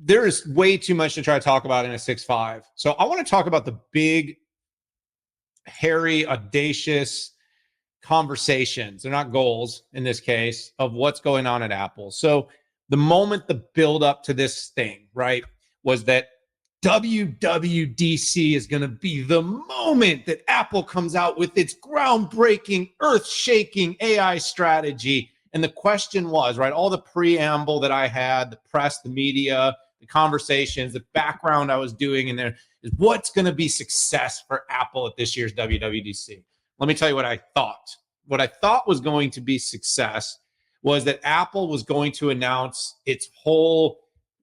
there is way too much to try to talk about in a 6.5. So I want to talk about the big, hairy, audacious conversations. They're not goals in this case, of what's going on at Apple. So the moment the build up to this thing, right, was that WWDC is going to be the moment that Apple comes out with its groundbreaking, earth-shaking AI strategy. And the question was, right, all the preamble that I had, the press, the media, the conversations, the background I was doing in there is, what's going to be success for Apple at this year's WWDC? Let me tell you what I thought. What I thought was going to be success was that Apple was going to announce its whole,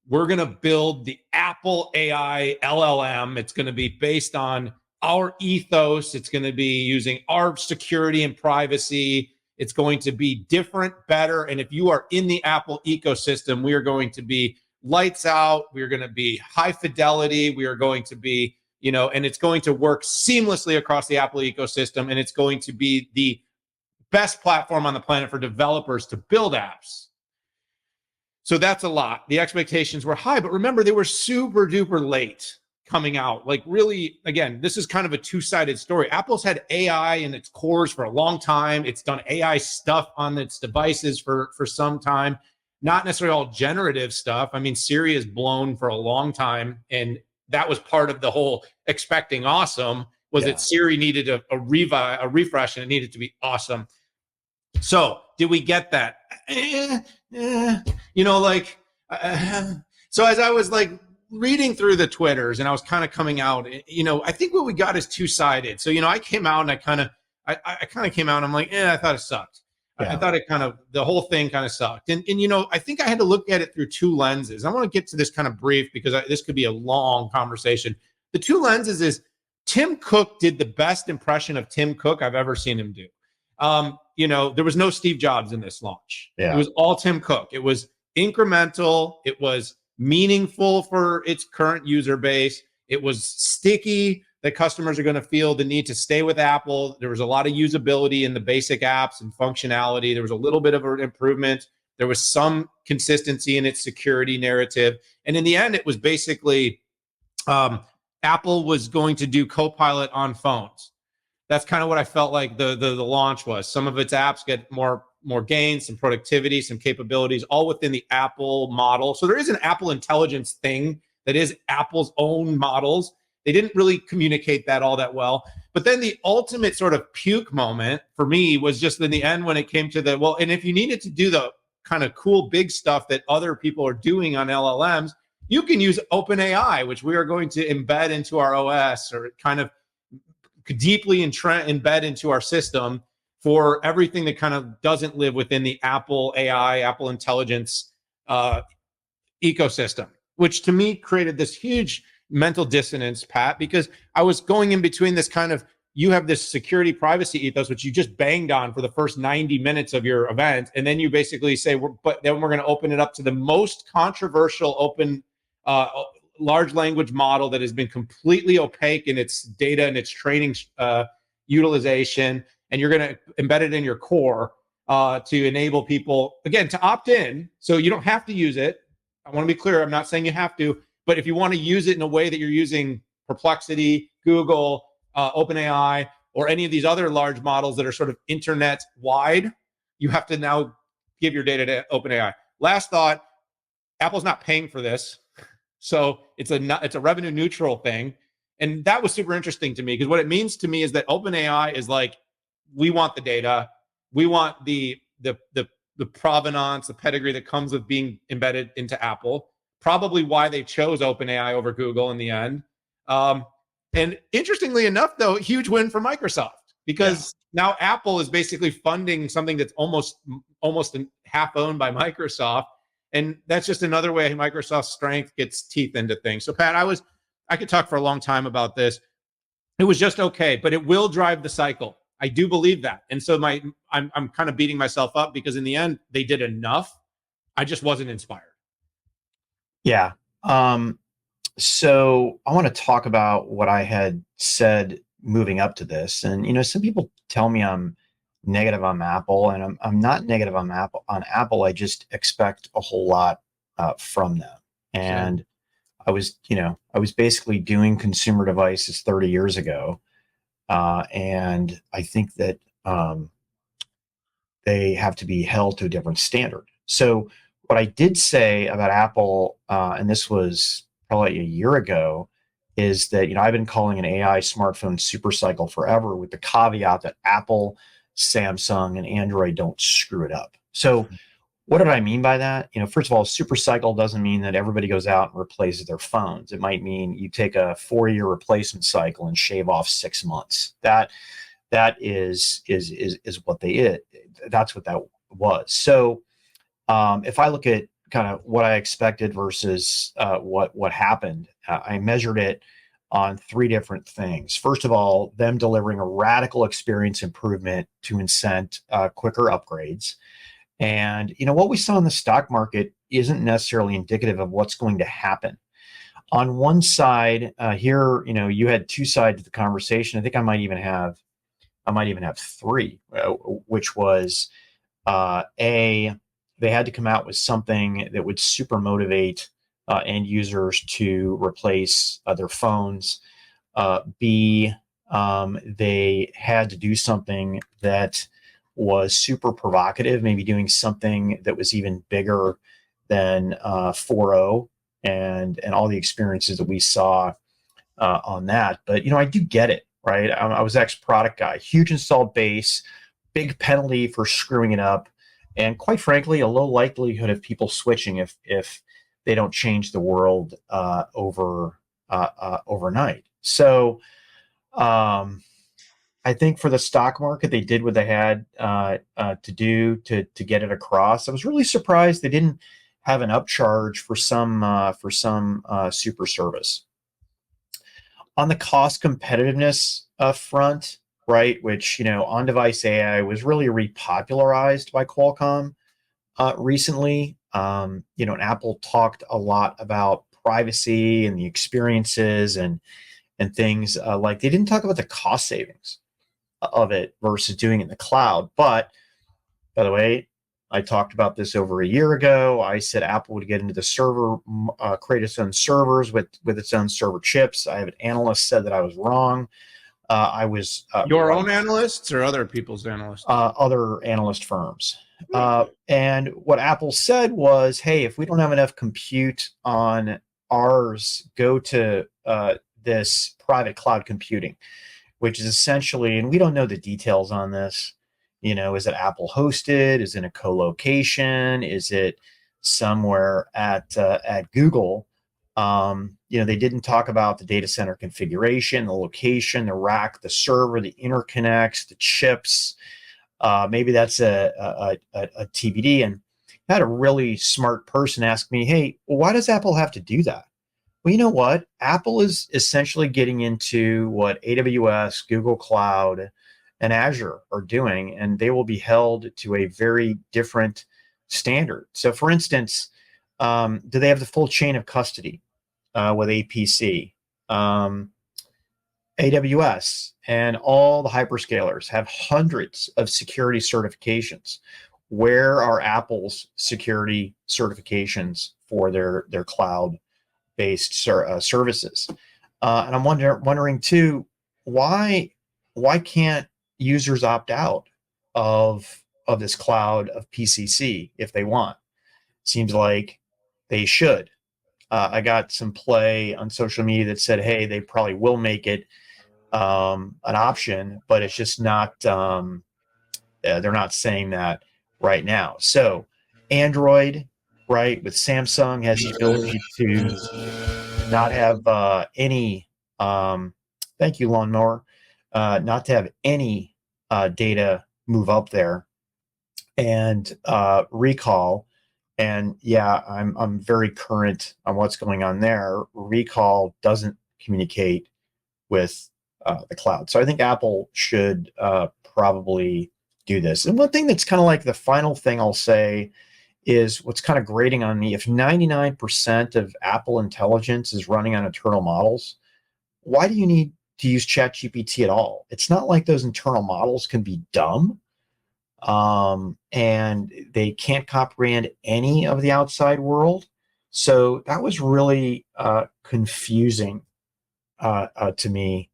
we're going to build the Apple AI LLM. It's going to be based on our ethos. It's going to be using our security and privacy. It's going to be different, better. And if you are in the Apple ecosystem, we are going to be lights out. We are going to be high fidelity. We are going to be, and it's going to work seamlessly across the Apple ecosystem. And it's going to be the best platform on the planet for developers to build apps. So that's a lot. The expectations were high, but remember, they were super duper late coming out. Like, really, again, this is kind of a two-sided story. Apple's had AI in its cores for a long time. It's done AI stuff on its devices for some time, not necessarily all generative stuff. I mean, Siri is blown for a long time, and that was part of the whole expecting awesome, was that Siri needed a refresh, and it needed to be awesome. So did we get that? So as I was like reading through the Twitters and I was kind of coming out, I think what we got is two-sided. So, I came out and I kind of came out and I'm like, I thought it sucked. Yeah. I thought the whole thing kind of sucked. And I think I had to look at it through two lenses. I want to get to this kind of brief because this could be a long conversation. The two lenses is, Tim Cook did the best impression of Tim Cook I've ever seen him do. There was no Steve Jobs in this launch. Yeah. It was all Tim Cook. It was incremental. It was meaningful for its current user base. It was sticky, that customers are going to feel the need to stay with Apple. There was a lot of usability in the basic apps and functionality. There was a little bit of an improvement. There was some consistency in its security narrative. And in the end, it was basically Apple was going to do Copilot on phones. That's kind of what I felt like the launch was. Some of its apps get more gains, some productivity, some capabilities, all within the Apple model. So there is an Apple Intelligence thing that is Apple's own models. They didn't really communicate that all that well. But then the ultimate sort of puke moment for me was just in the end when it came to and if you needed to do the kind of cool big stuff that other people are doing on LLMs, you can use OpenAI, which we are going to embed into our OS, or kind of deeply embed into our system for everything that kind of doesn't live within the Apple AI, Apple Intelligence ecosystem, which to me created this huge mental dissonance, Pat, because I was going in between this kind of, you have this security privacy ethos, which you just banged on for the first 90 minutes of your event. And then you basically say, but then we're going to open it up to the most controversial open large language model that has been completely opaque in its data and its training utilization. And you're going to embed it in your core to enable people, again, to opt in. So you don't have to use it. I want to be clear. I'm not saying you have to, but if you want to use it in a way that you're using Perplexity, Google, OpenAI, or any of these other large models that are sort of internet wide, you have to now give your data to OpenAI. Last thought, Apple's not paying for this. So it's a revenue neutral thing. And that was super interesting to me, because what it means to me is that OpenAI is like, we want the data. We want the provenance, the pedigree that comes with being embedded into Apple. Probably why they chose OpenAI over Google in the end. And interestingly enough, though, huge win for Microsoft, because now Apple is basically funding something that's almost half owned by Microsoft. And that's just another way Microsoft's strength gets teeth into things. So, Pat, I could talk for a long time about this. It was just okay, but it will drive the cycle. I do believe that. And so I'm kind of beating myself up, because in the end, they did enough. I just wasn't inspired. Yeah. So I want to talk about what I had said moving up to this. And, some people tell me I'm negative on Apple, and I'm not negative on Apple. I just expect a whole lot from them. And I was basically doing consumer devices 30 years ago. And I think that they have to be held to a different standard. So what I did say about Apple, and this was probably a year ago, is that I've been calling an AI smartphone super cycle forever, with the caveat that Apple, Samsung, and Android don't screw it up. So what did I mean by that? First of all, super cycle doesn't mean that everybody goes out and replaces their phones. It might mean you take a 4-year replacement cycle and shave off 6 months. That is what they did. That's what that was. So if I look at kind of what I expected versus what happened, I measured it on 3 different things. First of all, them delivering a radical experience improvement to incent quicker upgrades. And what we saw in the stock market isn't necessarily indicative of what's going to happen. On one side, here, you had 2 sides of the conversation. I think I might even have 3, which was they had to come out with something that would super motivate end users to replace their phones. B, they had to do something that was super provocative, maybe doing something that was even bigger than 4.0 and all the experiences that we saw on that. But I do get it, right? I was ex-product guy, huge installed base, big penalty for screwing it up, and quite frankly, a low likelihood of people switching if they don't change the world overnight. So I think for the stock market, they did what they had to do to get it across. I was really surprised they didn't have an upcharge for some super service. On the cost competitiveness front, right, which on-device AI was really repopularized by Qualcomm recently. And Apple talked a lot about privacy and the experiences and things like they didn't talk about the cost savings of it versus doing it in the cloud. But by the way, I talked about this over a year ago. I said Apple would get into the server, create its own servers with its own server chips. I have an analyst said that I was wrong. I was your right. own analysts or other people's analysts? Other analyst firms. And what Apple said was, hey, if we don't have enough compute on ours, go to this private cloud computing, which is essentially, and we don't know the details on this, is it Apple hosted? Is it a co-location? Is it somewhere at Google? They didn't talk about the data center configuration, the location, the rack, the server, the interconnects, the chips. Maybe that's a TBD. And I had a really smart person ask me, hey, why does Apple have to do that? Well, you know what? Apple is essentially getting into what AWS, Google Cloud, and Azure are doing, and they will be held to a very different standard. So, for instance, do they have the full chain of custody with APC? AWS and all the hyperscalers have hundreds of security certifications. Where are Apple's security certifications for their cloud-based services? And I'm wondering too, why can't users opt out of this cloud of PCC if they want? Seems like they should. I got some play on social media that said, hey, they probably will make it an option, but it's just not, they're not saying that right now. So Android, right, with Samsung has the ability to not have any, thank you, Lawnmower, not to have any data move up there and recall. And yeah, I'm very current on what's going on there. Recall doesn't communicate with the cloud. So I think Apple should probably do this. And one thing that's kind of like the final thing I'll say is what's kind of grating on me. If 99% of Apple intelligence is running on internal models, why do you need to use ChatGPT at all? It's not like those internal models can be dumb and they can't comprehend any of the outside world. So that was really confusing to me.